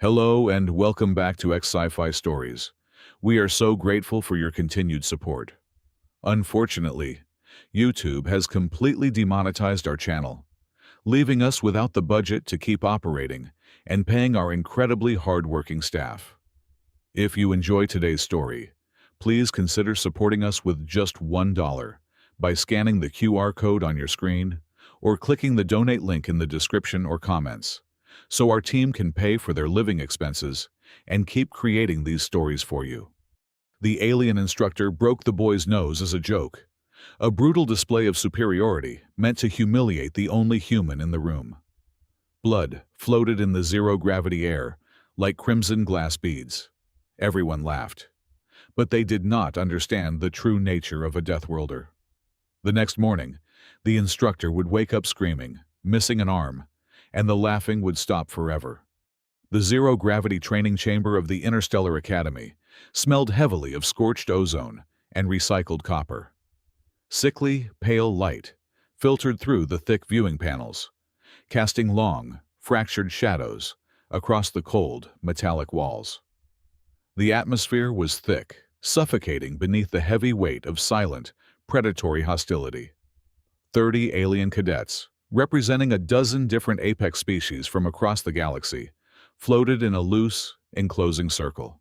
Hello and welcome back to Sci-fi Stories. We are so grateful for your continued support. Unfortunately, YouTube has completely demonetized our channel, leaving us without the budget to keep operating and paying our incredibly hardworking staff. If you enjoy today's story, please consider supporting us with just $1 by scanning the QR code on your screen or clicking the donate link in the description or comments, so our team can pay for their living expenses and keep creating these stories for you. The alien instructor broke the boy's nose as a joke, a brutal display of superiority meant to humiliate the only human in the room. Blood floated in the zero-gravity air like crimson glass beads. Everyone laughed, but they did not understand the true nature of a Deathworlder. The next morning, the instructor would wake up screaming, missing an arm, and the laughing would stop forever. The zero-gravity training chamber of the Interstellar Academy smelled heavily of scorched ozone and recycled copper. Sickly, pale light filtered through the thick viewing panels, casting long, fractured shadows across the cold, metallic walls. The atmosphere was thick, suffocating beneath the heavy weight of silent, predatory hostility. 30 alien cadets, representing a dozen different apex species from across the galaxy, floated in a loose, enclosing circle.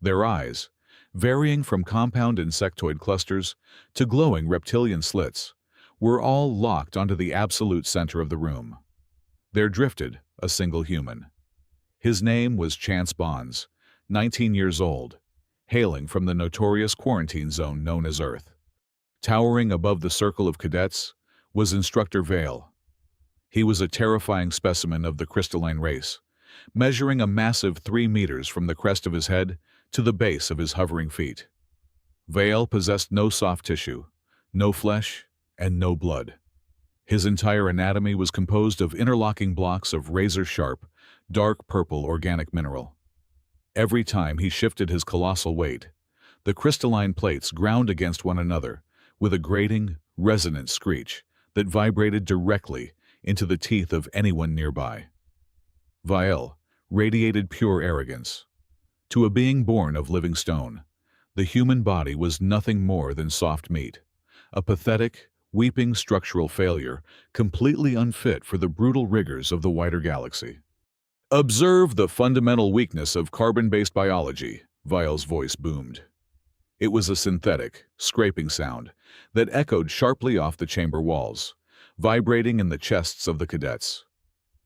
Their eyes, varying from compound insectoid clusters to glowing reptilian slits, were all locked onto the absolute center of the room. There drifted a single human. His name was Chance Bonds, 19 years old, hailing from the notorious quarantine zone known as Earth. Towering above the circle of cadets was Instructor Vale. He was a terrifying specimen of the crystalline race, measuring a massive 3 meters from the crest of his head to the base of his hovering feet. Vale possessed no soft tissue, no flesh, and no blood. His entire anatomy was composed of interlocking blocks of razor-sharp, dark purple organic mineral. Every time he shifted his colossal weight, the crystalline plates ground against one another with a grating, resonant screech that vibrated directly into the teeth of anyone nearby. Vale radiated pure arrogance. To a being born of living stone, the human body was nothing more than soft meat, a pathetic, weeping structural failure completely unfit for the brutal rigors of the wider galaxy. "Observe the fundamental weakness of carbon-based biology," Vale's voice boomed. It was a synthetic, scraping sound that echoed sharply off the chamber walls, vibrating in the chests of the cadets.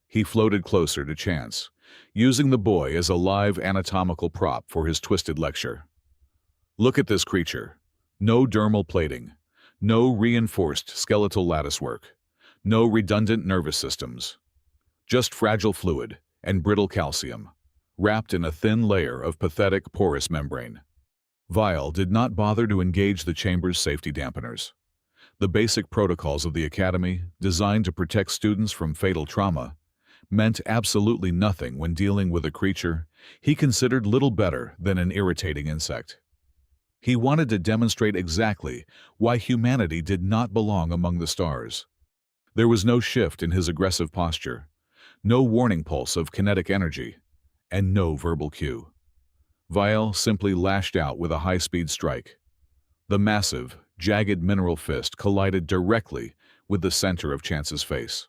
He floated closer to Chance, using the boy as a live anatomical prop for his twisted lecture. "Look at this creature. No dermal plating, no reinforced skeletal latticework, no redundant nervous systems. Just fragile fluid and brittle calcium, wrapped in a thin layer of pathetic porous membrane." Vale did not bother to engage the chamber's safety dampeners. The basic protocols of the Academy, designed to protect students from fatal trauma, meant absolutely nothing when dealing with a creature he considered little better than an irritating insect. He wanted to demonstrate exactly why humanity did not belong among the stars. There was no shift in his aggressive posture, no warning pulse of kinetic energy, and no verbal cue. Vale simply lashed out with a high-speed strike. The massive, jagged mineral fist collided directly with the center of Chance's face.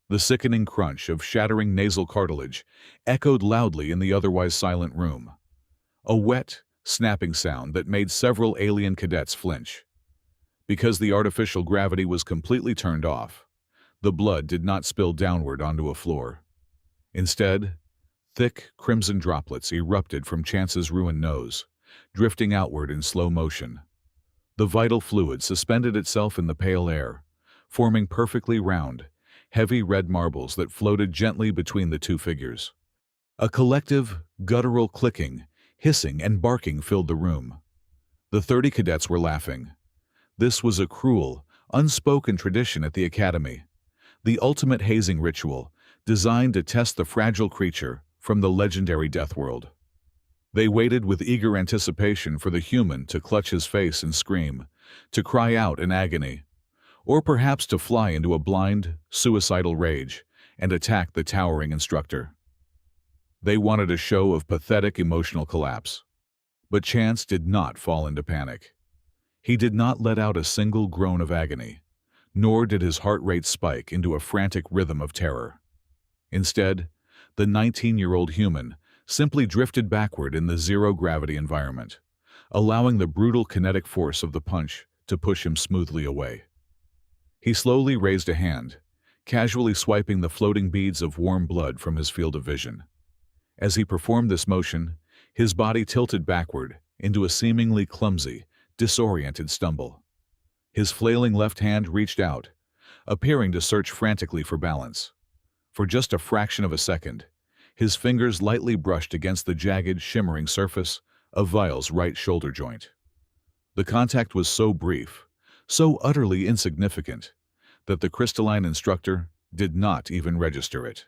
The sickening crunch of shattering nasal cartilage echoed loudly in the otherwise silent room, a wet, snapping sound that made several alien cadets flinch. Because the artificial gravity was completely turned off, the blood did not spill downward onto a floor. Instead, thick, crimson droplets erupted from Chance's ruined nose, drifting outward in slow motion. The vital fluid suspended itself in the pale air, forming perfectly round, heavy red marbles that floated gently between the two figures. A collective, guttural clicking, hissing, and barking filled the room. The 30 cadets were laughing. This was a cruel, unspoken tradition at the Academy, the ultimate hazing ritual designed to test the fragile creature from the legendary Deathworld. They waited with eager anticipation for the human to clutch his face and scream, to cry out in agony, or perhaps to fly into a blind, suicidal rage and attack the towering instructor. They wanted a show of pathetic emotional collapse. But Chance did not fall into panic. He did not let out a single groan of agony, nor did his heart rate spike into a frantic rhythm of terror. Instead, the 19-year-old human simply drifted backward in the zero-gravity environment, allowing the brutal kinetic force of the punch to push him smoothly away. He slowly raised a hand, casually swiping the floating beads of warm blood from his field of vision. As he performed this motion, his body tilted backward into a seemingly clumsy, disoriented stumble. His flailing left hand reached out, appearing to search frantically for balance. For just a fraction of a second, his fingers lightly brushed against the jagged, shimmering surface of Vile's right shoulder joint. The contact was so brief, so utterly insignificant, that the crystalline instructor did not even register it.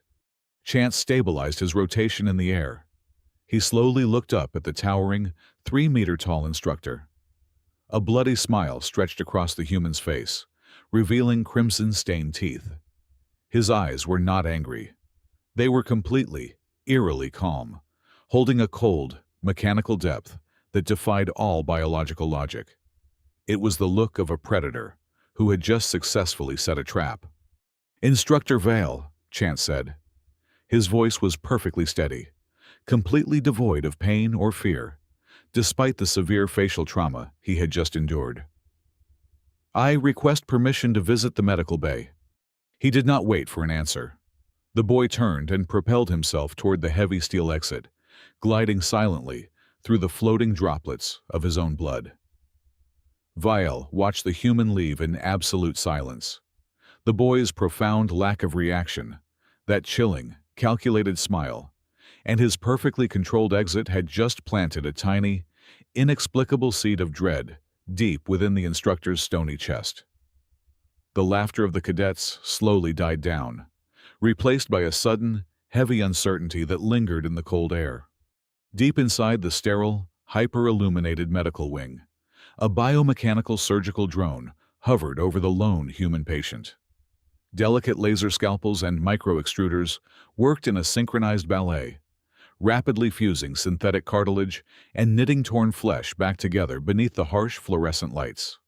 Chance stabilized his rotation in the air. He slowly looked up at the towering, 3-meter-tall instructor. A bloody smile stretched across the human's face, revealing crimson-stained teeth. His eyes were not angry. They were completely, eerily calm, holding a cold, mechanical depth that defied all biological logic. It was the look of a predator who had just successfully set a trap. "Instructor Vale," Chance said. His voice was perfectly steady, completely devoid of pain or fear, despite the severe facial trauma he had just endured. "I request permission to visit the medical bay." He did not wait for an answer. The boy turned and propelled himself toward the heavy steel exit, gliding silently through the floating droplets of his own blood. Vile watched the human leave in absolute silence. The boy's profound lack of reaction, that chilling, calculated smile, and his perfectly controlled exit had just planted a tiny, inexplicable seed of dread deep within the instructor's stony chest. The laughter of the cadets slowly died down, replaced by a sudden, heavy uncertainty that lingered in the cold air. Deep inside the sterile, hyper-illuminated medical wing, a biomechanical surgical drone hovered over the lone human patient. Delicate laser scalpels and micro-extruders worked in a synchronized ballet, rapidly fusing synthetic cartilage and knitting torn flesh back together beneath the harsh fluorescent lights.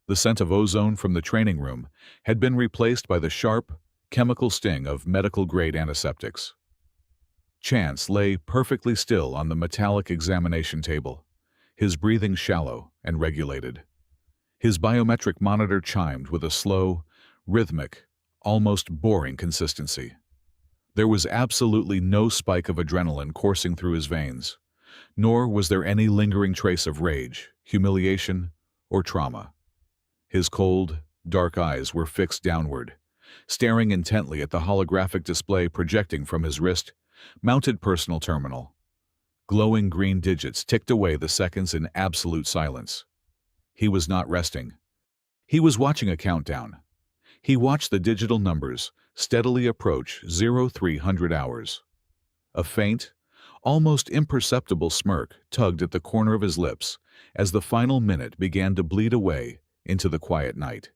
The scent of ozone from the training room had been replaced by the sharp, chemical sting of medical-grade antiseptics. Chance lay perfectly still on the metallic examination table, his breathing shallow and regulated. His biometric monitor chimed with a slow, rhythmic, almost boring consistency. There was absolutely no spike of adrenaline coursing through his veins, nor was there any lingering trace of rage, humiliation, or trauma. His cold, dark eyes were fixed downward, staring intently at the holographic display projecting from his wrist-mounted personal terminal. Glowing green digits ticked away the seconds in absolute silence. He was not resting. He was watching a countdown. He watched the digital numbers steadily approach 0300 hours. A faint, almost imperceptible smirk tugged at the corner of his lips as the final minute began to bleed away into the quiet night.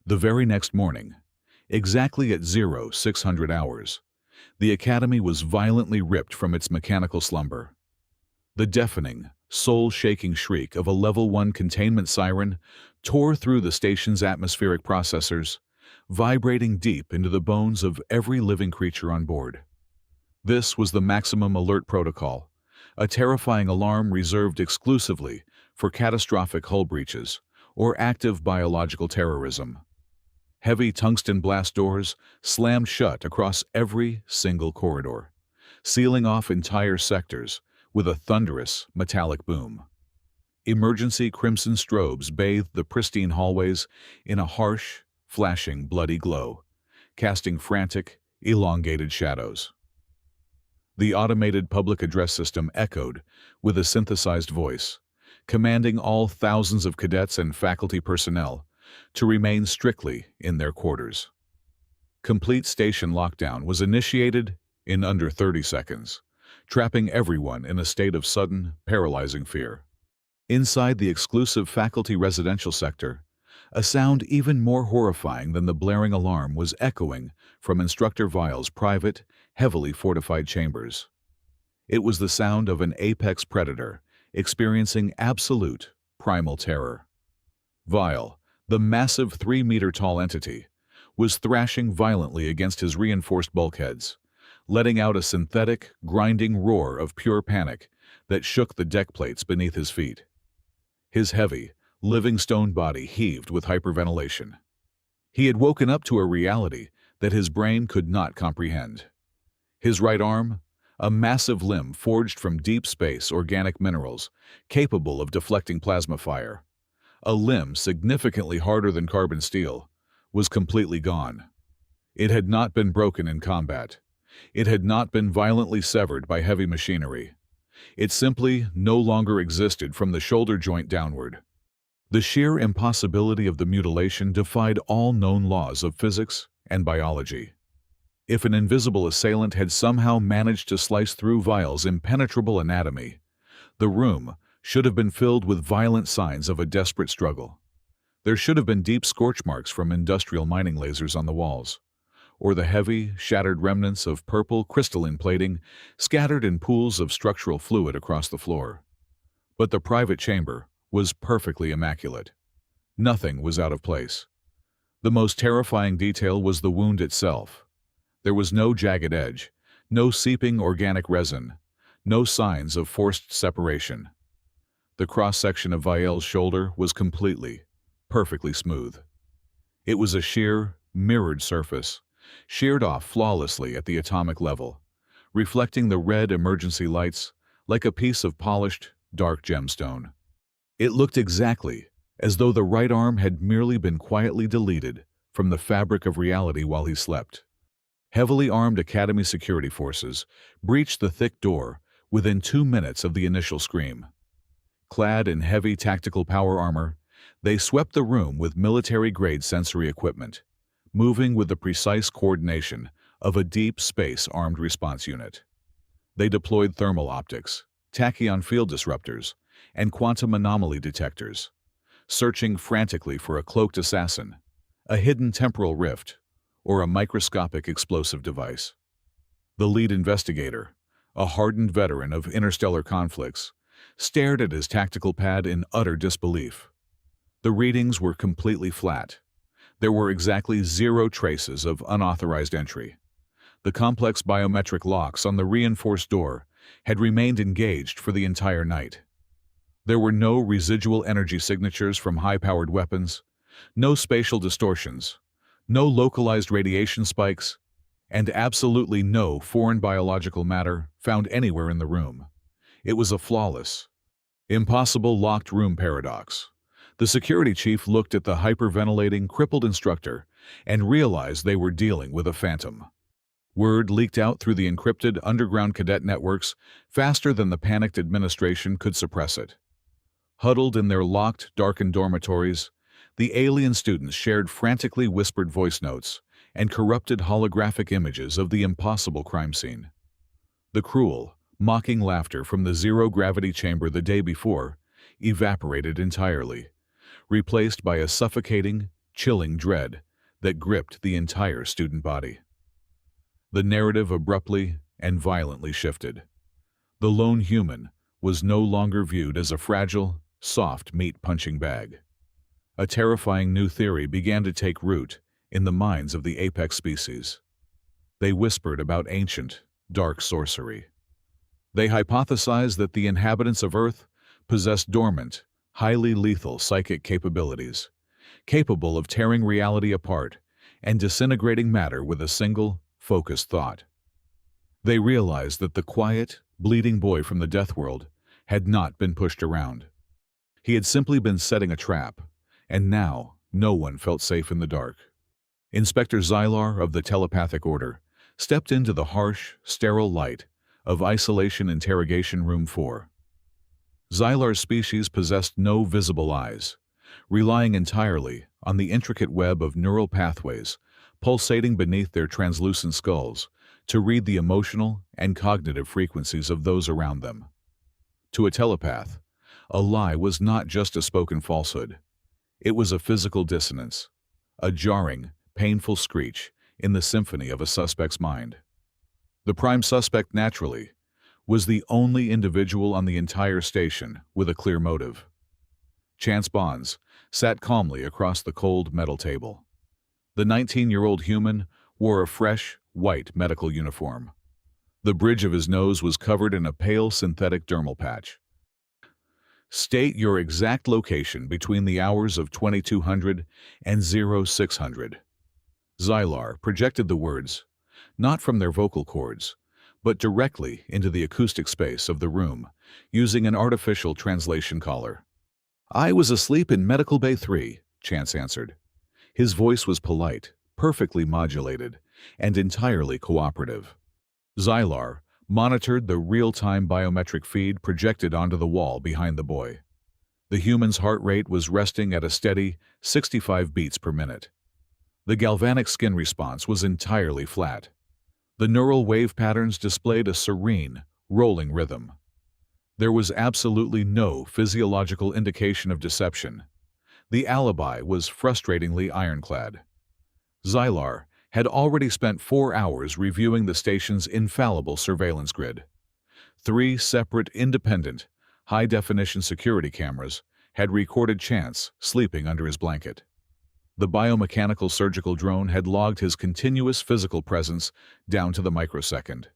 The very next morning, exactly at 0600 hours, the Academy was violently ripped from its mechanical slumber. The deafening, soul-shaking shriek of a Level 1 containment siren tore through the station's atmospheric processors, vibrating deep into the bones of every living creature on board. This was the Maximum Alert Protocol, a terrifying alarm reserved exclusively for catastrophic hull breaches or active biological terrorism. Heavy tungsten blast doors slammed shut across every single corridor, sealing off entire sectors with a thunderous metallic boom. Emergency crimson strobes bathed the pristine hallways in a harsh, flashing, bloody glow, casting frantic, elongated shadows. The automated public address system echoed with a synthesized voice, commanding all thousands of cadets and faculty personnel to remain strictly in their quarters. Complete station lockdown was initiated in under 30 seconds, trapping everyone in a state of sudden, paralyzing fear. Inside the exclusive faculty residential sector, a sound even more horrifying than the blaring alarm was echoing from Instructor Vile's private, heavily fortified chambers. It was the sound of an apex predator experiencing absolute primal terror. Vile, the massive 3-meter-tall entity, was thrashing violently against his reinforced bulkheads, letting out a synthetic, grinding roar of pure panic that shook the deck plates beneath his feet. His heavy, living stone body heaved with hyperventilation. He had woken up to a reality that his brain could not comprehend. His right arm, a massive limb forged from deep space organic minerals, capable of deflecting plasma fire, a limb significantly harder than carbon steel, was completely gone. It had not been broken in combat. It had not been violently severed by heavy machinery. It simply no longer existed from the shoulder joint downward. The sheer impossibility of the mutilation defied all known laws of physics and biology. If an invisible assailant had somehow managed to slice through Vile's impenetrable anatomy, the room should have been filled with violent signs of a desperate struggle. There should have been deep scorch marks from industrial mining lasers on the walls, or the heavy, shattered remnants of purple crystalline plating scattered in pools of structural fluid across the floor. But the private chamber was perfectly immaculate. Nothing was out of place. The most terrifying detail was the wound itself. There was no jagged edge, no seeping organic resin, no signs of forced separation. The cross-section of Vile's shoulder was completely, perfectly smooth. It was a sheer, mirrored surface, sheared off flawlessly at the atomic level, reflecting the red emergency lights like a piece of polished, dark gemstone. It looked exactly as though the right arm had merely been quietly deleted from the fabric of reality while he slept. Heavily armed Academy security forces breached the thick door within 2 minutes of the initial scream. Clad in heavy tactical power armor, they swept the room with military-grade sensory equipment, moving with the precise coordination of a deep space armed response unit. They deployed thermal optics, tachyon field disruptors, and quantum anomaly detectors, searching frantically for a cloaked assassin, a hidden temporal rift, or a microscopic explosive device. The lead investigator, a hardened veteran of interstellar conflicts, stared at his tactical pad in utter disbelief. The readings were completely flat. There were exactly 0 traces of unauthorized entry. The complex biometric locks on the reinforced door had remained engaged for the entire night. There were no residual energy signatures from high-powered weapons, no spatial distortions, no localized radiation spikes, and absolutely no foreign biological matter found anywhere in the room. It was a flawless, impossible locked room paradox. The security chief looked at the hyperventilating, crippled instructor and realized they were dealing with a phantom. Word leaked out through the encrypted underground cadet networks faster than the panicked administration could suppress it. Huddled in their locked, darkened dormitories, the alien students shared frantically whispered voice notes and corrupted holographic images of the impossible crime scene. The cruel, mocking laughter from the zero-gravity chamber the day before evaporated entirely, replaced by a suffocating, chilling dread that gripped the entire student body. The narrative abruptly and violently shifted. The lone human was no longer viewed as a fragile, soft meat-punching bag. A terrifying new theory began to take root in the minds of the apex species. They whispered about ancient, dark sorcery. They hypothesized that the inhabitants of Earth possessed dormant, highly lethal psychic capabilities, capable of tearing reality apart and disintegrating matter with a single, focused thought. They realized that the quiet, bleeding boy from the Deathworld had not been pushed around. He had simply been setting a trap, and now no one felt safe in the dark. Inspector Xylar of the Telepathic Order stepped into the harsh, sterile light of Isolation Interrogation Room 4. Xylar's species possessed no visible eyes, relying entirely on the intricate web of neural pathways pulsating beneath their translucent skulls to read the emotional and cognitive frequencies of those around them. To a telepath, a lie was not just a spoken falsehood. It was a physical dissonance, a jarring, painful screech in the symphony of a suspect's mind. The prime suspect, naturally, was the only individual on the entire station with a clear motive. Chance Bonds sat calmly across the cold metal table. The 19-year-old human wore a fresh, white medical uniform. The bridge of his nose was covered in a pale synthetic dermal patch. State your exact location between the hours of 2200 and 0600. Xylar projected the words, not from their vocal cords, but directly into the acoustic space of the room, using an artificial translation collar. "I was asleep in Medical Bay 3, Chance answered. His voice was polite, perfectly modulated, and entirely cooperative. Xylar monitored the real-time biometric feed projected onto the wall behind the boy. The human's heart rate was resting at a steady 65 beats per minute. The galvanic skin response was entirely flat. The neural wave patterns displayed a serene, rolling rhythm. There was absolutely no physiological indication of deception. The alibi was frustratingly ironclad. Xylar had already spent 4 hours reviewing the station's infallible surveillance grid. 3 separate, independent, high-definition security cameras had recorded Chance sleeping under his blanket. The biomechanical surgical drone had logged his continuous physical presence down to the microsecond.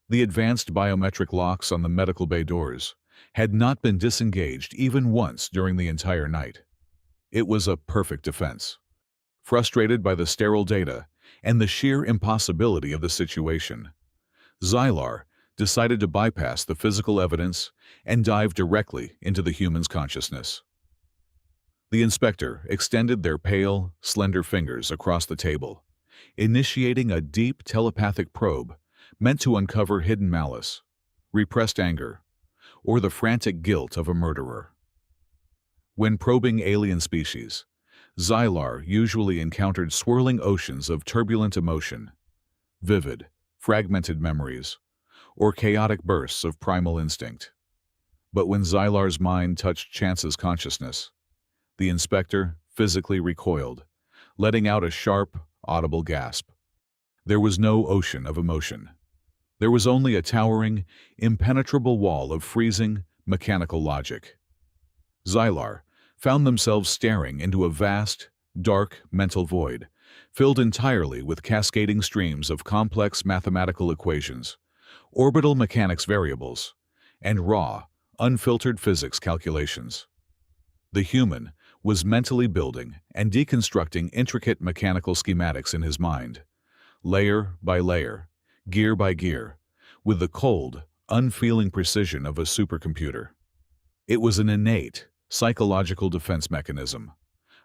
The advanced biometric locks on the medical bay doors had not been disengaged even once during the entire night. It was a perfect defense. Frustrated by the sterile data and the sheer impossibility of the situation, Xylar decided to bypass the physical evidence and dive directly into the human's consciousness. The inspector extended their pale, slender fingers across the table, initiating a deep telepathic probe meant to uncover hidden malice, repressed anger, or the frantic guilt of a murderer. When probing alien species, Xylar usually encountered swirling oceans of turbulent emotion, vivid, fragmented memories, or chaotic bursts of primal instinct. But when Xylar's mind touched Chance's consciousness, the inspector physically recoiled, letting out a sharp, audible gasp. There was no ocean of emotion. There was only a towering, impenetrable wall of freezing, mechanical logic. Xylar found themselves staring into a vast, dark mental void, filled entirely with cascading streams of complex mathematical equations, orbital mechanics variables, and raw, unfiltered physics calculations. The human was mentally building and deconstructing intricate mechanical schematics in his mind, layer by layer, gear by gear, with the cold, unfeeling precision of a supercomputer. It was an innate, psychological defense mechanism,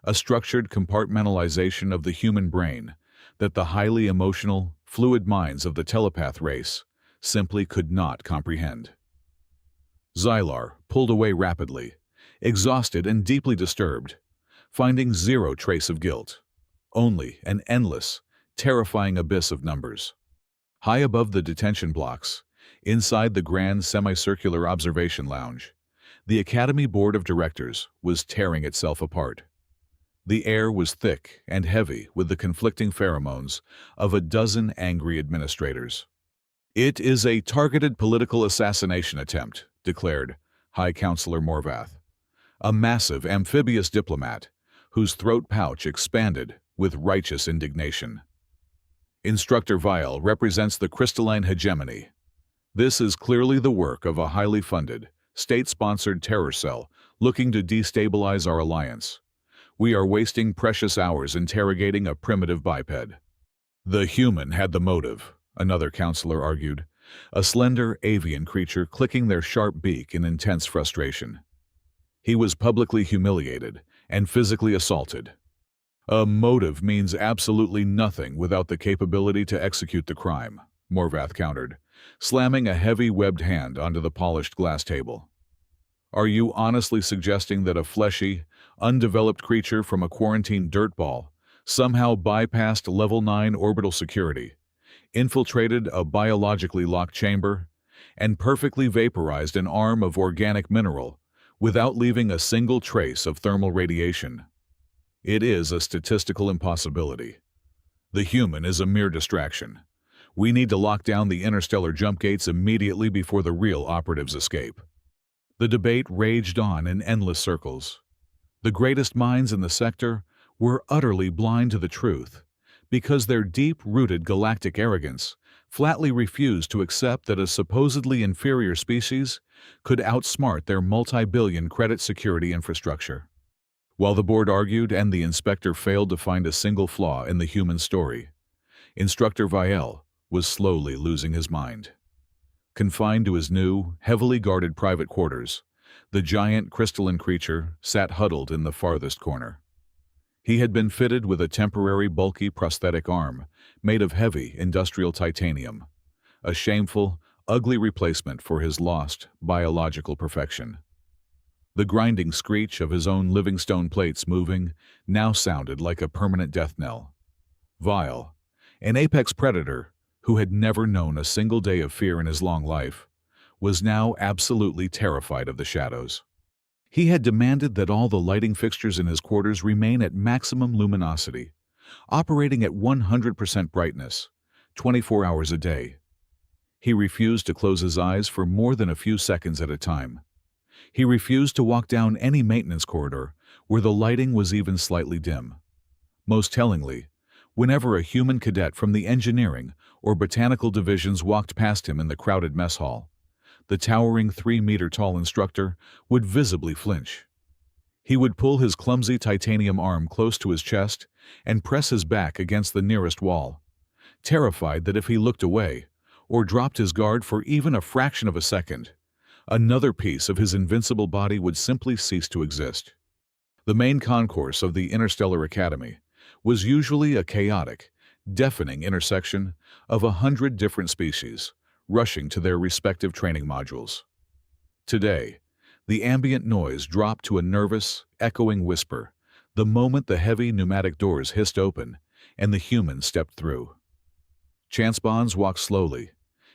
a structured compartmentalization of the human brain that the highly emotional, fluid minds of the telepath race simply could not comprehend. Xylar pulled away rapidly, exhausted and deeply disturbed, finding zero trace of guilt, only an endless, terrifying abyss of numbers. High above the detention blocks, inside the grand semicircular observation lounge, the Academy Board of Directors was tearing itself apart. The air was thick and heavy with the conflicting pheromones of a dozen angry administrators. "It is a targeted political assassination attempt," declared High Counselor Morvath, a massive amphibious diplomat whose throat pouch expanded with righteous indignation. Instructor Vile represents the crystalline hegemony. This is clearly the work of a highly funded, state-sponsored terror cell looking to destabilize our alliance. We are wasting precious hours interrogating a primitive biped. The human had the motive, another counselor argued, a slender avian creature clicking their sharp beak in intense frustration. He was publicly humiliated and physically assaulted. "A motive means absolutely nothing without the capability to execute the crime," Morvath countered, slamming a heavy webbed hand onto the polished glass table. "Are you honestly suggesting that a fleshy, undeveloped creature from a quarantined dirtball somehow bypassed Level 9 orbital security, infiltrated a biologically locked chamber, and perfectly vaporized an arm of organic mineral without leaving a single trace of thermal radiation? It is a statistical impossibility. The human is a mere distraction, We need to lock down the interstellar jump gates immediately before the real operatives escape. The debate raged on in endless circles. The greatest minds in the sector were utterly blind to the truth, because their deep-rooted galactic arrogance flatly refused to accept that a supposedly inferior species could outsmart their multi-billion credit security infrastructure. While the board argued and the inspector failed to find a single flaw in the human story, Instructor Vial was slowly losing his mind. Confined to his new, heavily guarded private quarters, the giant crystalline creature sat huddled in the farthest corner. He had been fitted with a temporary bulky prosthetic arm made of heavy industrial titanium, a shameful, ugly replacement for his lost biological perfection. The grinding screech of his own living stone plates moving now sounded like a permanent death knell. Vile, an apex predator who had never known a single day of fear in his long life, was now absolutely terrified of the shadows. He had demanded that all the lighting fixtures in his quarters remain at maximum luminosity, operating at 100% brightness, 24 hours a day. He refused to close his eyes for more than a few seconds at a time. He refused to walk down any maintenance corridor where the lighting was even slightly dim. Most tellingly, whenever a human cadet from the engineering or botanical divisions walked past him in the crowded mess hall, the towering 3-meter-tall instructor would visibly flinch. He would pull his clumsy titanium arm close to his chest and press his back against the nearest wall, terrified that if he looked away or dropped his guard for even a fraction of a second, another piece of his invincible body would simply cease to exist. The main concourse of the Interstellar Academy was usually a chaotic, deafening intersection of 100 different species, rushing to their respective training modules. Today, the ambient noise dropped to a nervous, echoing whisper the moment the heavy pneumatic doors hissed open and the human stepped through. Chance Bonds walked slowly,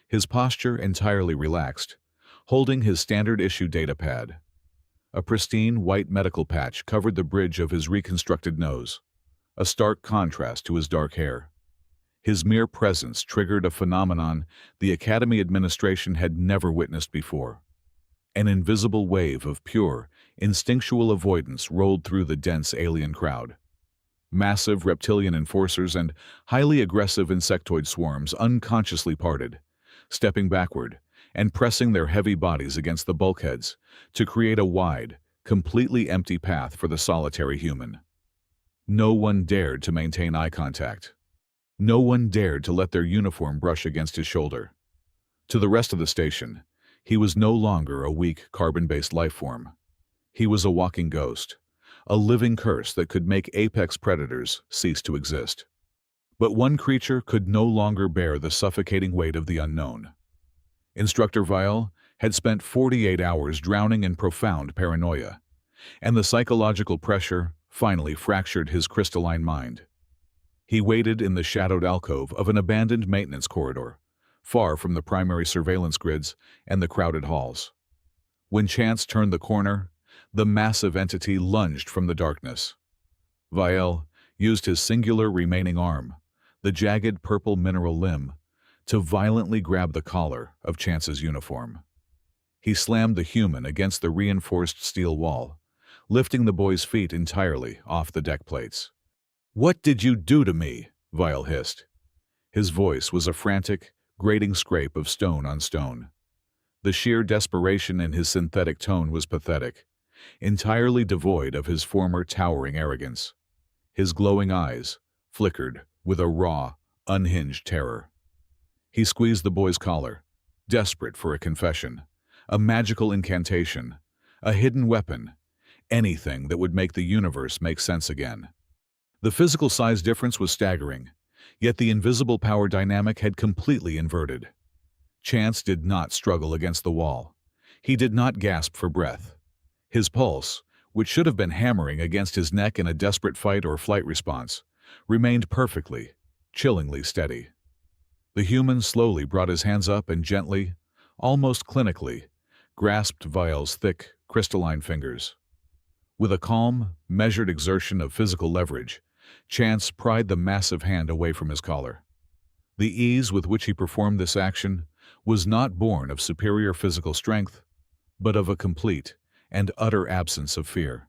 his posture entirely relaxed, holding his standard-issue datapad. A pristine white medical patch covered the bridge of his reconstructed nose, a stark contrast to his dark hair. His mere presence triggered a phenomenon the Academy administration had never witnessed before. An invisible wave of pure, instinctual avoidance rolled through the dense alien crowd. Massive reptilian enforcers and highly aggressive insectoid swarms unconsciously parted, stepping backward and pressing their heavy bodies against the bulkheads to create a wide, completely empty path for the solitary human. No one dared to maintain eye contact. No one dared to let their uniform brush against his shoulder. To the rest of the station, he was no longer a weak carbon-based life form. He was a walking ghost, a living curse that could make apex predators cease to exist. But one creature could no longer bear the suffocating weight of the unknown. Instructor Vial had spent 48 hours drowning in profound paranoia, and the psychological pressure finally fractured his crystalline mind. He waited in the shadowed alcove of an abandoned maintenance corridor, far from the primary surveillance grids and the crowded halls. When Chance turned the corner, the massive entity lunged from the darkness. Vial used his singular remaining arm, the jagged purple mineral limb, to violently grab the collar of Chance's uniform. He slammed the human against the reinforced steel wall, lifting the boy's feet entirely off the deck plates. "What did you do to me?" Vial hissed. His voice was a frantic, grating scrape of stone on stone. The sheer desperation in his synthetic tone was pathetic, entirely devoid of his former towering arrogance. His glowing eyes flickered with a raw, unhinged terror. He squeezed the boy's collar, desperate for a confession, a magical incantation, a hidden weapon, anything that would make the universe make sense again. The physical size difference was staggering, yet the invisible power dynamic had completely inverted. Chance did not struggle against the wall. He did not gasp for breath. His pulse, which should have been hammering against his neck in a desperate fight or flight response, remained perfectly, chillingly steady. The human slowly brought his hands up and gently, almost clinically, grasped Vial's thick, crystalline fingers. With a calm, measured exertion of physical leverage, Chance pried the massive hand away from his collar. The ease with which he performed this action was not born of superior physical strength, but of a complete and utter absence of fear.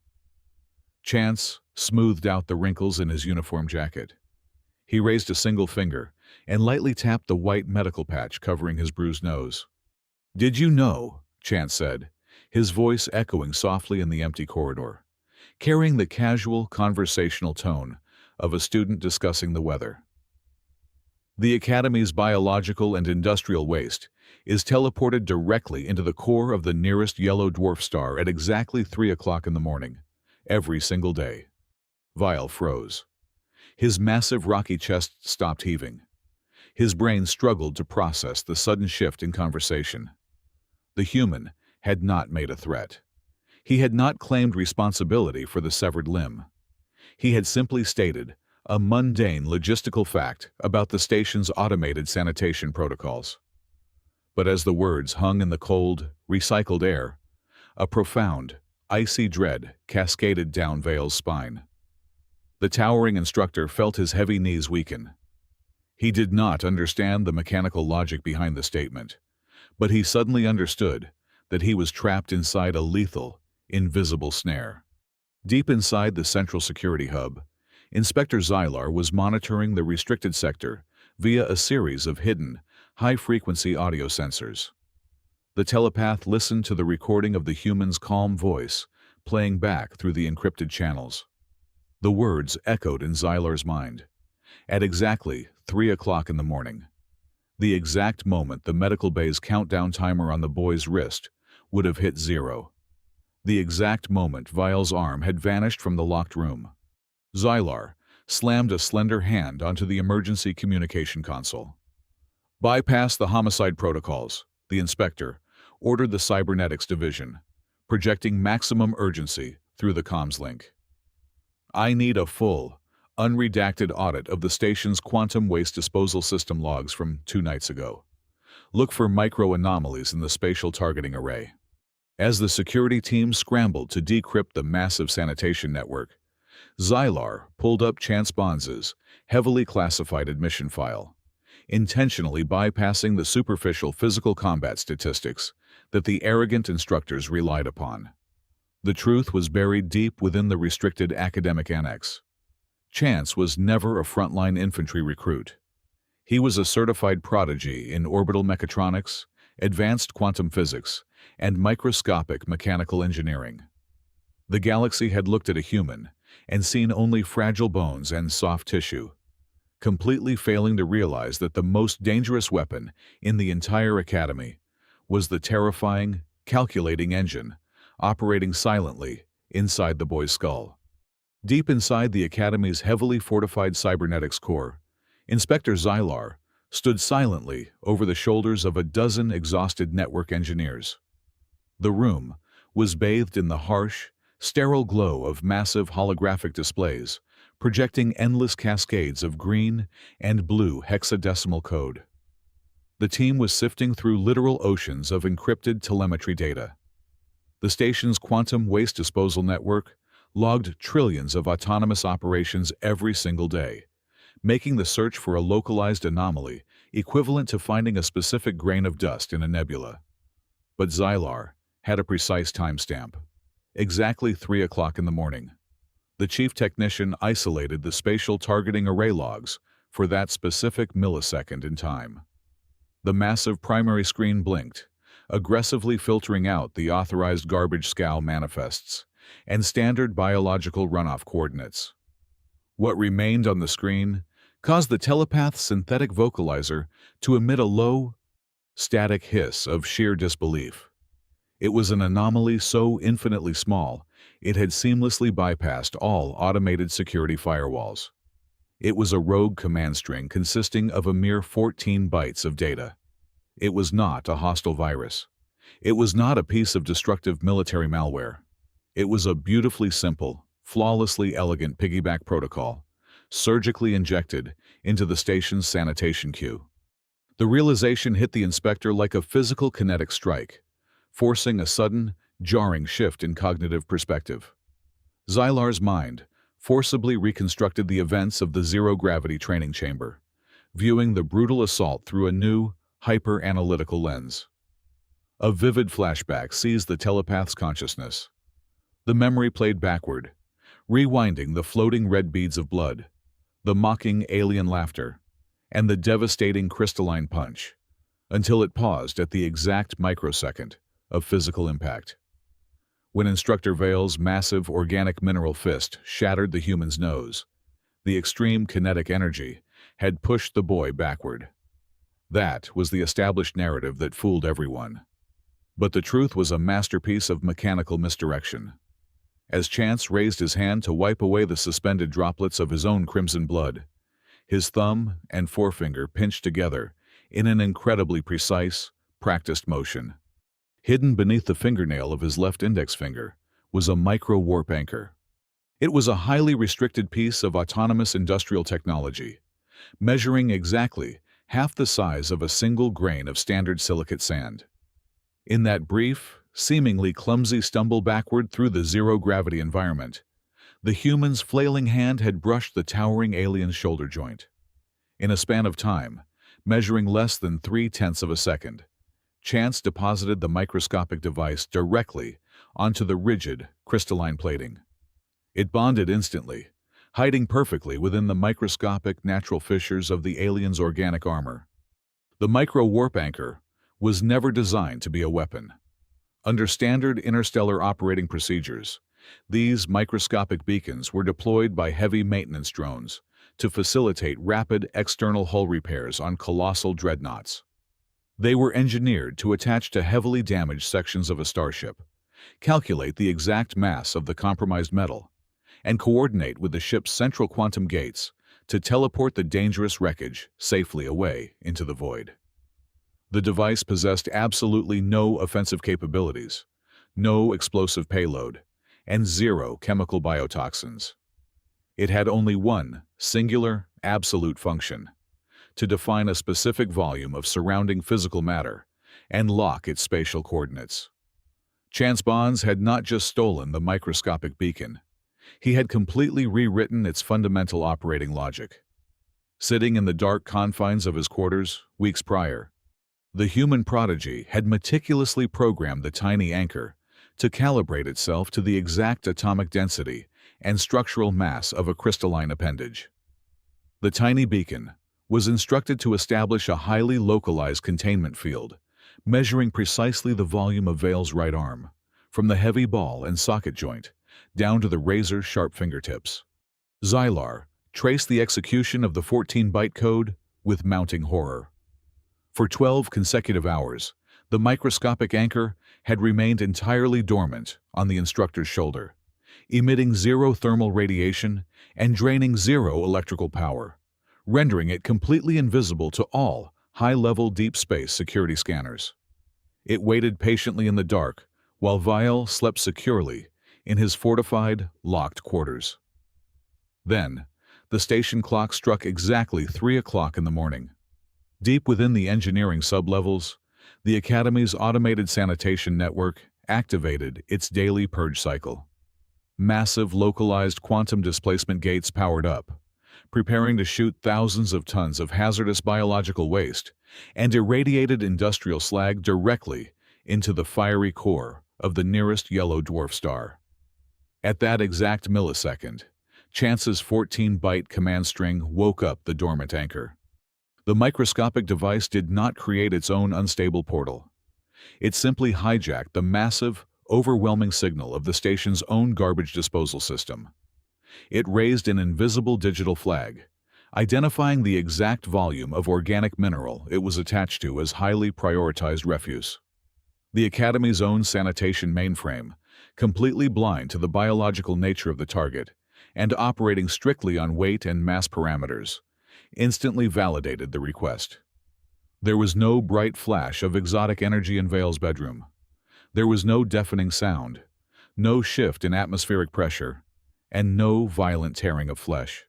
Chance smoothed out the wrinkles in his uniform jacket. He raised a single finger and lightly tapped the white medical patch covering his bruised nose. "Did you know?" Chance said, his voice echoing softly in the empty corridor, carrying the casual, conversational tone of a student discussing the weather. "The Academy's biological and industrial waste is teleported directly into the core of the nearest yellow dwarf star at exactly 3 o'clock in the morning, every single day." Vile froze. His massive rocky chest stopped heaving. His brain struggled to process the sudden shift in conversation. The human had not made a threat. He had not claimed responsibility for the severed limb. He had simply stated a mundane logistical fact about the station's automated sanitation protocols. But as the words hung in the cold, recycled air, a profound, icy dread cascaded down Vale's spine. The towering instructor felt his heavy knees weaken. He did not understand the mechanical logic behind the statement, but he suddenly understood that he was trapped inside a lethal, invisible snare. Deep inside the central security hub, Inspector Xylar was monitoring the restricted sector via a series of hidden, high-frequency audio sensors. The telepath listened to the recording of the human's calm voice, playing back through the encrypted channels. The words echoed in Xylar's mind. At exactly 3 o'clock in the morning, the exact moment the medical bay's countdown timer on the boy's wrist would have hit 0. The exact moment Vile's arm had vanished from the locked room. Xylar slammed a slender hand onto the emergency communication console. "Bypass the homicide protocols," the inspector ordered the cybernetics division, projecting maximum urgency through the comms link. "I need a full, unredacted audit of the station's quantum waste disposal system logs from 2 nights ago. Look for micro-anomalies in the spatial targeting array." As the security team scrambled to decrypt the massive sanitation network, Xylar pulled up Chance Bonds's heavily classified admission file, intentionally bypassing the superficial physical combat statistics that the arrogant instructors relied upon. The truth was buried deep within the restricted academic annex. Chance was never a frontline infantry recruit. He was a certified prodigy in orbital mechatronics, advanced quantum physics, and microscopic mechanical engineering. The galaxy had looked at a human and seen only fragile bones and soft tissue, completely failing to realize that the most dangerous weapon in the entire Academy was the terrifying, calculating engine operating silently inside the boy's skull. Deep inside the Academy's heavily fortified cybernetics core, Inspector Xylar stood silently over the shoulders of a dozen exhausted network engineers. The room was bathed in the harsh, sterile glow of massive holographic displays, projecting endless cascades of green and blue hexadecimal code. The team was sifting through literal oceans of encrypted telemetry data. The station's quantum waste disposal network logged trillions of autonomous operations every single day, making the search for a localized anomaly equivalent to finding a specific grain of dust in a nebula. But Xylar had a precise timestamp. Exactly 3 o'clock in the morning. The chief technician isolated the spatial targeting array logs for that specific millisecond in time. The massive primary screen blinked, aggressively filtering out the authorized garbage scow manifests and standard biological runoff coordinates. What remained on the screen caused the telepath's synthetic vocalizer to emit a low, static hiss of sheer disbelief. It was an anomaly so infinitely small, it had seamlessly bypassed all automated security firewalls. It was a rogue command string consisting of a mere 14 bytes of data. It was not a hostile virus. It was not a piece of destructive military malware. It was a beautifully simple, flawlessly elegant piggyback protocol, surgically injected into the station's sanitation queue. The realization hit the inspector like a physical kinetic strike, forcing a sudden, jarring shift in cognitive perspective. Xylar's mind forcibly reconstructed the events of the zero-gravity training chamber, viewing the brutal assault through a new, hyper-analytical lens. A vivid flashback seized the telepath's consciousness. The memory played backward, rewinding the floating red beads of blood, the mocking alien laughter, and the devastating crystalline punch, until it paused at the exact microsecond of physical impact. When Instructor Vale's massive organic mineral fist shattered the human's nose, the extreme kinetic energy had pushed the boy backward. That was the established narrative that fooled everyone. But the truth was a masterpiece of mechanical misdirection. As Chance raised his hand to wipe away the suspended droplets of his own crimson blood, his thumb and forefinger pinched together in an incredibly precise, practiced motion. Hidden beneath the fingernail of his left index finger was a micro-warp anchor. It was a highly restricted piece of autonomous industrial technology, measuring exactly half the size of a single grain of standard silicate sand. In that brief, seemingly clumsy stumble backward through the zero-gravity environment, the human's flailing hand had brushed the towering alien's shoulder joint. In a span of time, measuring less than 0.3 of a second, Chance deposited the microscopic device directly onto the rigid, crystalline plating. It bonded instantly, hiding perfectly within the microscopic natural fissures of the alien's organic armor. The micro-warp anchor was never designed to be a weapon. Under standard interstellar operating procedures, these microscopic beacons were deployed by heavy maintenance drones to facilitate rapid external hull repairs on colossal dreadnoughts. They were engineered to attach to heavily damaged sections of a starship, calculate the exact mass of the compromised metal, and coordinate with the ship's central quantum gates to teleport the dangerous wreckage safely away into the void. The device possessed absolutely no offensive capabilities, no explosive payload, and zero chemical biotoxins. It had only one singular, absolute function: to define a specific volume of surrounding physical matter and lock its spatial coordinates. Chance Bonds had not just stolen the microscopic beacon, he had completely rewritten its fundamental operating logic. Sitting in the dark confines of his quarters, weeks prior, the human prodigy had meticulously programmed the tiny anchor to calibrate itself to the exact atomic density and structural mass of a crystalline appendage. The tiny beacon was instructed to establish a highly localized containment field, measuring precisely the volume of Vale's right arm, from the heavy ball and socket joint down to the razor-sharp fingertips. Xylar traced the execution of the 14-byte code with mounting horror. For 12 consecutive hours, the microscopic anchor had remained entirely dormant on the Instructor's shoulder, emitting zero thermal radiation and draining zero electrical power, rendering it completely invisible to all high-level deep space security scanners. It waited patiently in the dark while Vile slept securely in his fortified, locked quarters. Then, the station clock struck exactly 3 o'clock in the morning. Deep within the engineering sublevels, the Academy's automated sanitation network activated its daily purge cycle. Massive localized quantum displacement gates powered up, preparing to shoot thousands of tons of hazardous biological waste and irradiated industrial slag directly into the fiery core of the nearest yellow dwarf star. At that exact millisecond, Chance's 14-byte command string woke up the dormant anchor. The microscopic device did not create its own unstable portal. It simply hijacked the massive, overwhelming signal of the station's own garbage disposal system. It raised an invisible digital flag, identifying the exact volume of organic mineral it was attached to as highly prioritized refuse. The Academy's own sanitation mainframe, completely blind to the biological nature of the target and operating strictly on weight and mass parameters, instantly validated the request. There was no bright flash of exotic energy in Vale's bedroom. There was no deafening sound, no shift in atmospheric pressure, and no violent tearing of flesh.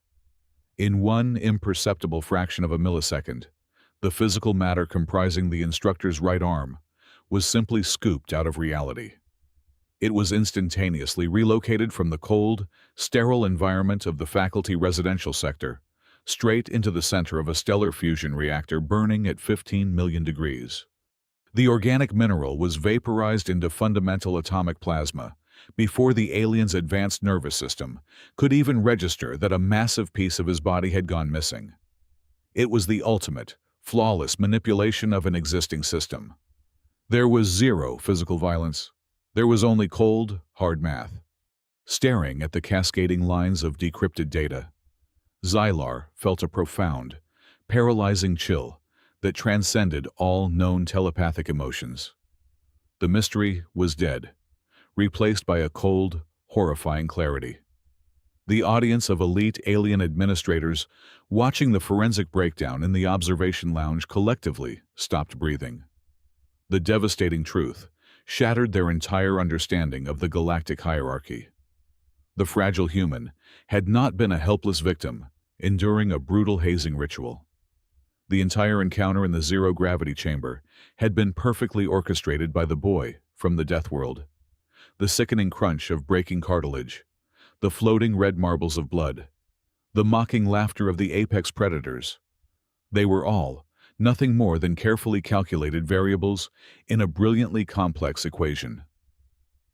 In one imperceptible fraction of a millisecond, the physical matter comprising the Instructor's right arm was simply scooped out of reality. It was instantaneously relocated from the cold, sterile environment of the faculty residential sector straight into the center of a stellar fusion reactor burning at 15 million degrees. The organic mineral was vaporized into fundamental atomic plasma before the alien's advanced nervous system could even register that a massive piece of his body had gone missing. It was the ultimate, flawless manipulation of an existing system. There was zero physical violence. There was only cold, hard math. Staring at the cascading lines of decrypted data, Xylar felt a profound, paralyzing chill that transcended all known telepathic emotions. The mystery was dead, replaced by a cold, horrifying clarity. The audience of elite alien administrators watching the forensic breakdown in the observation lounge collectively stopped breathing. The devastating truth shattered their entire understanding of the galactic hierarchy. The fragile human had not been a helpless victim enduring a brutal hazing ritual. The entire encounter in the zero-gravity chamber had been perfectly orchestrated by the boy from the Deathworld. The sickening crunch of breaking cartilage, the floating red marbles of blood, the mocking laughter of the apex predators. They were all nothing more than carefully calculated variables in a brilliantly complex equation.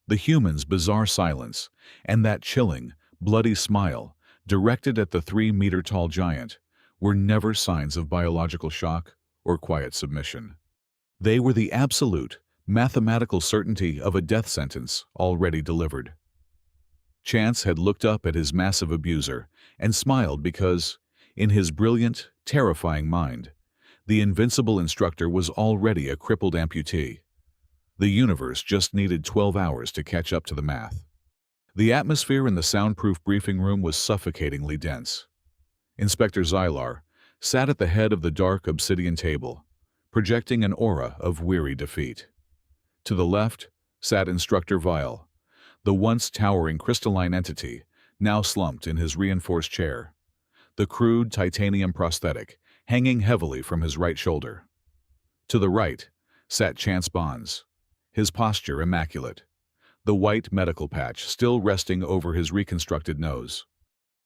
The human's bizarre silence and that chilling, bloody smile directed at the 3-meter-tall giant were never signs of biological shock or quiet submission. They were the absolute, mathematical certainty of a death sentence already delivered. Chance had looked up at his massive abuser and smiled because, in his brilliant, terrifying mind, the invincible instructor was already a crippled amputee. The universe just needed 12 hours to catch up to the math. The atmosphere in the soundproof briefing room was suffocatingly dense. Inspector Xylar sat at the head of the dark obsidian table, projecting an aura of weary defeat. To the left sat Instructor Vile, the once towering crystalline entity now slumped in his reinforced chair, the crude titanium prosthetic hanging heavily from his right shoulder. To the right sat Chance Bonds, his posture immaculate, the white medical patch still resting over his reconstructed nose.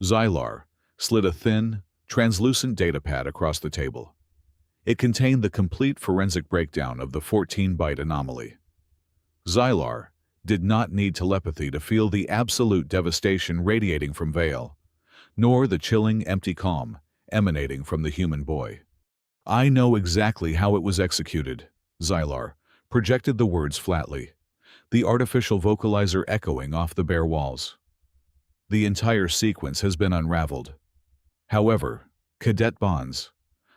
Xylar slid a thin, translucent datapad across the table. It contained the complete forensic breakdown of the 14-byte anomaly. Xylar did not need telepathy to feel the absolute devastation radiating from Vale, nor the chilling, empty calm emanating from the human boy. "I know exactly how it was executed," Xylar projected the words flatly, the artificial vocalizer echoing off the bare walls. "The entire sequence has been unraveled. However, Cadet Bonds,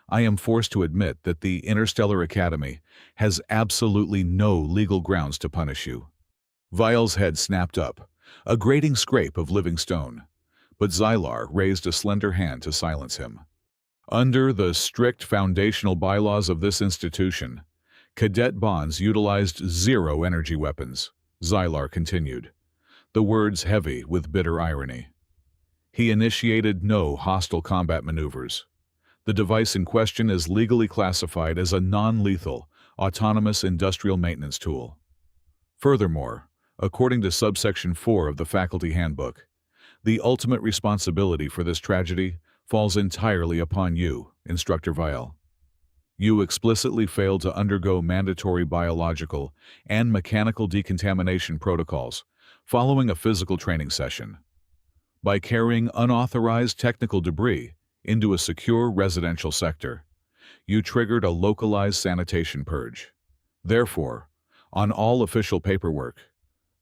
I am forced to admit that the Interstellar Academy has absolutely no legal grounds to punish you." Vile's head snapped up, a grating scrape of living stone, but Xylar raised a slender hand to silence him. "Under the strict foundational bylaws of this institution, Cadet Bonds utilized zero energy weapons," Xylar continued, the words heavy with bitter irony. "He initiated no hostile combat maneuvers. The device in question is legally classified as a non-lethal, autonomous industrial maintenance tool. Furthermore, according to subsection 4 of the faculty handbook, the ultimate responsibility for this tragedy falls entirely upon you, Instructor Vile. You explicitly failed to undergo mandatory biological and mechanical decontamination protocols following a physical training session. By carrying unauthorized technical debris into a secure residential sector, you triggered a localized sanitation purge. Therefore, on all official paperwork,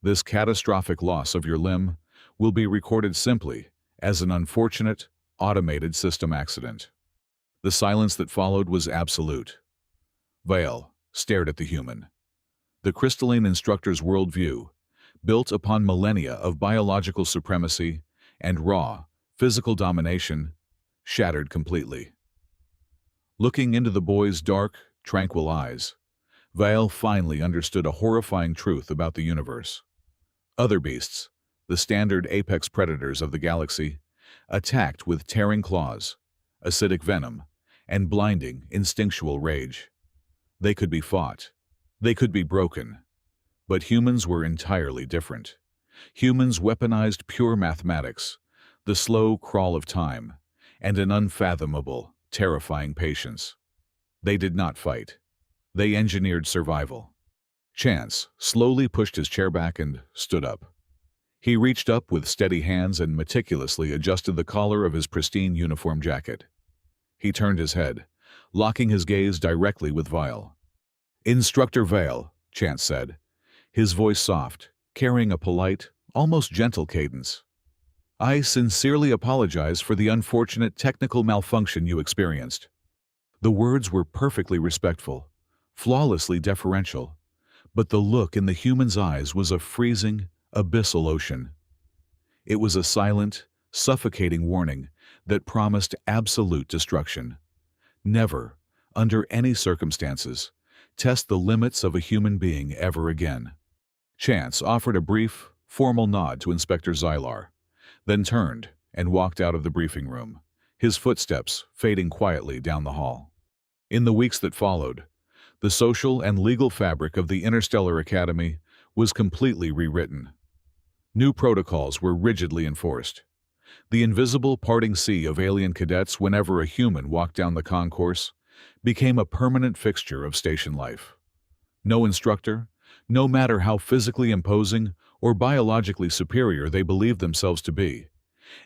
this catastrophic loss of your limb will be recorded simply as an unfortunate, automated system accident." The silence that followed was absolute. Vale stared at the human. The crystalline instructor's worldview, built upon millennia of biological supremacy and raw, physical domination, shattered completely. Looking into the boy's dark, tranquil eyes, Vale finally understood a horrifying truth about the universe. Other beasts, the standard apex predators of the galaxy, attacked with tearing claws, acidic venom, and blinding, instinctual rage. They could be fought. They could be broken. But humans were entirely different. Humans weaponized pure mathematics, the slow crawl of time, and an unfathomable, terrifying patience. They did not fight. They engineered survival. Chance slowly pushed his chair back and stood up. He reached up with steady hands and meticulously adjusted the collar of his pristine uniform jacket. He turned his head, locking his gaze directly with Vile. "Instructor Vale," Chance said, his voice soft, carrying a polite, almost gentle cadence. "I sincerely apologize for the unfortunate technical malfunction you experienced." The words were perfectly respectful, flawlessly deferential, but the look in the human's eyes was a freezing, abyssal ocean. It was a silent, suffocating warning that promised absolute destruction. Never, under any circumstances, test the limits of a human being ever again. Chance offered a brief, formal nod to Inspector Zylar, then turned and walked out of the briefing room, his footsteps fading quietly down the hall. In the weeks that followed, the social and legal fabric of the Interstellar Academy was completely rewritten. New protocols were rigidly enforced. The invisible parting sea of alien cadets whenever a human walked down the concourse became a permanent fixture of station life. No instructor, no matter how physically imposing or biologically superior they believed themselves to be,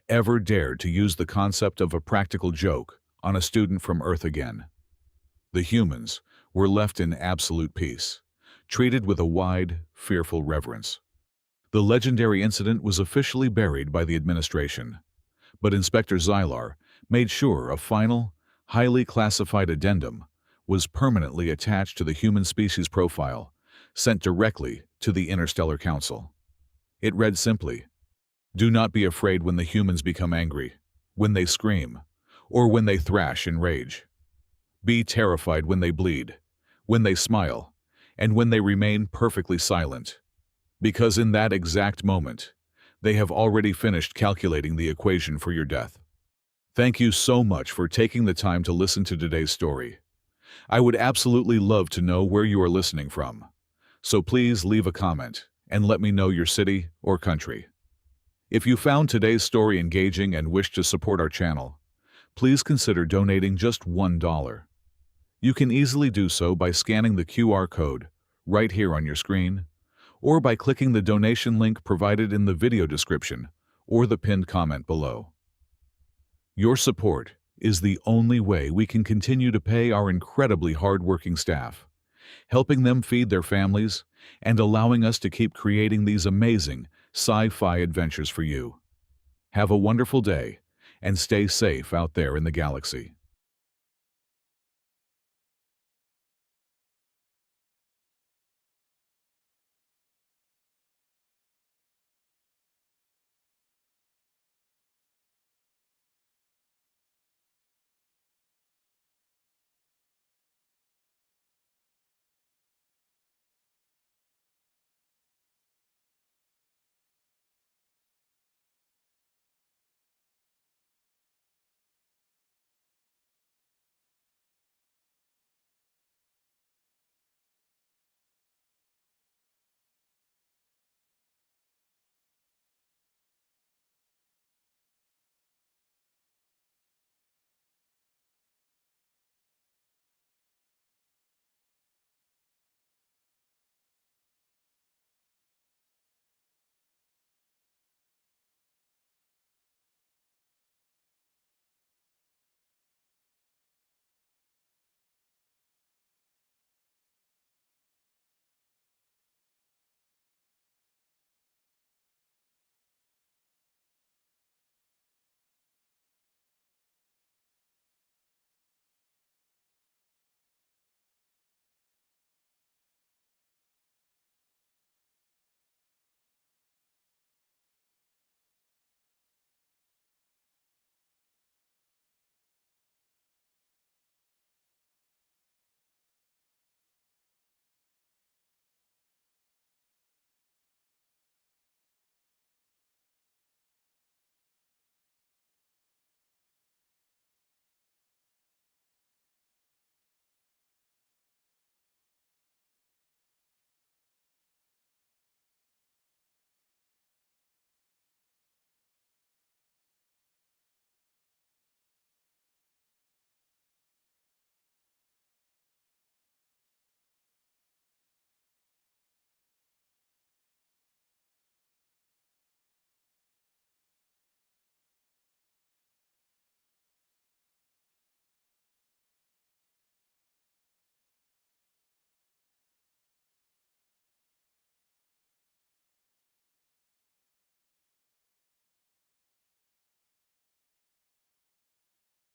ever dared to use the concept of a practical joke on a student from Earth again. The humans were left in absolute peace, treated with a wide, fearful reverence. The legendary incident was officially buried by the administration, but Inspector Zylar made sure a final, highly classified addendum was permanently attached to the human species profile, sent directly to the Interstellar Council. It read simply, "Do not be afraid when the humans become angry, when they scream, or when they thrash in rage. Be terrified when they bleed, when they smile, and when they remain perfectly silent, because in that exact moment, they have already finished calculating the equation for your death." Thank you so much for taking the time to listen to today's story. I would absolutely love to know where you are listening from, so please leave a comment and let me know your city or country. If you found today's story engaging and wish to support our channel, please consider donating just $1. You can easily do so by scanning the QR code right here on your screen, or by clicking the donation link provided in the video description or the pinned comment below. Your support is the only way we can continue to pay our incredibly hard-working staff, helping them feed their families and allowing us to keep creating these amazing sci-fi adventures for you. Have a wonderful day and stay safe out there in the galaxy.